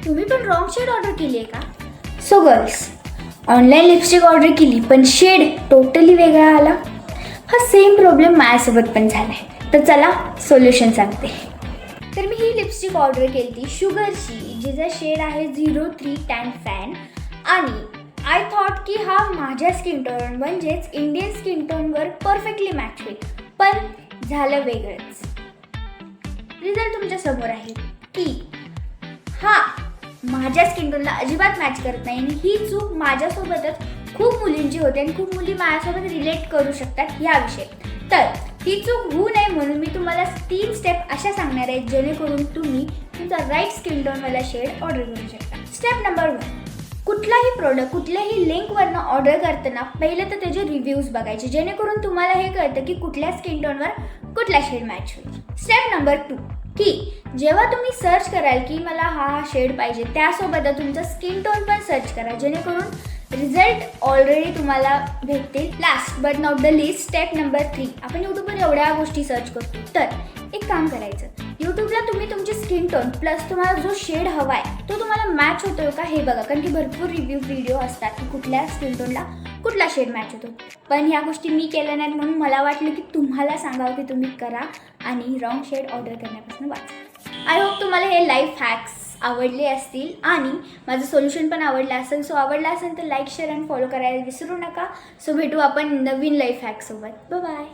तुम्ही पण wrong shade order केली आहे का? So girls, online lipstick order केली पण शेड टोटली वेगळा आला. हा सेम प्रॉब्लेम माझ्यासोबत पण झाला आहे. तर चला सोल्युशन सांगते. तर मी ही लिपस्टिक ऑर्डर केली ती शुगरची, जिचा शेड आहे 03 टॅन फॅन. आणि आय थॉट की हा माझ्या स्किन टोन म्हणजेच इंडियन स्किन टोनवर परफेक्टली मॅच होईल, पण झालं वेगळंच. रिझल्ट तुमच्या समोर आहे की हा माझ्या स्किन टोनला अजिबात मॅच करत नाही. आणि ही चूक माझ्यासोबतच खूप मुलींची होते आणि खूप मुली माझ्यासोबत रिलेट करू शकतात ह्याविषयी. तर ही चूक होऊ नये म्हणून मी तुम्हाला 3 स्टेप अशा सांगणार आहे जेणेकरून तुम्ही तुमचा राईट स्किन टोनवाला शेड ऑर्डर करू शकता. स्टेप नंबर 1, कुठलाही प्रोडक्ट कुठल्याही लिंकवरनं ऑर्डर करताना पहिले तर त्याचे रिव्ह्यूज बघायचे, जेणेकरून तुम्हाला हे कळतं की कुठल्या स्किन टोनवर कुठला शेड मॅच होईल. स्टेप नंबर 2, की जेव्हा तुम्ही सर्च कराल की मला हा शेड पाहिजे, त्यासोबत तुमचा स्किन टोन पण सर्च करा, जेणेकरून रिझल्ट ऑलरेडी तुम्हाला भेटतील. Last but not the list, step number 3, आपण यूट्यूबवर एवढ्या गोष्टी सर्च करतो, तर एक काम करायचं, यूट्यूबला तुम्ही तुमची स्किन टोन प्लस तुम्हाला जो शेड हवा आहे तो तुम्हाला मॅच होतो का हे बघा, कारण की भरपूर व्हिडिओ असतात की कुठल्या स्किन टोनला कुठला शेड मॅच होतो. पण ह्या गोष्टी मी केल्या नाहीत म्हणून मला वाटलं की तुम्हाला सांगावं की तुम्ही करा आणि रॉंग शेड ऑर्डर करण्यापासून वाचा. आय होप तुम्हाला हे लाईफ हॅक्स आवडले असतील आणि माझं सोल्युशन पण आवडलं असेल. सो आवडला असेल तर लाईक, शेअर आणि फॉलो करायला विसरू नका. सो भेटू आपण नवीन लाईफ हॅकसोबत. बाय.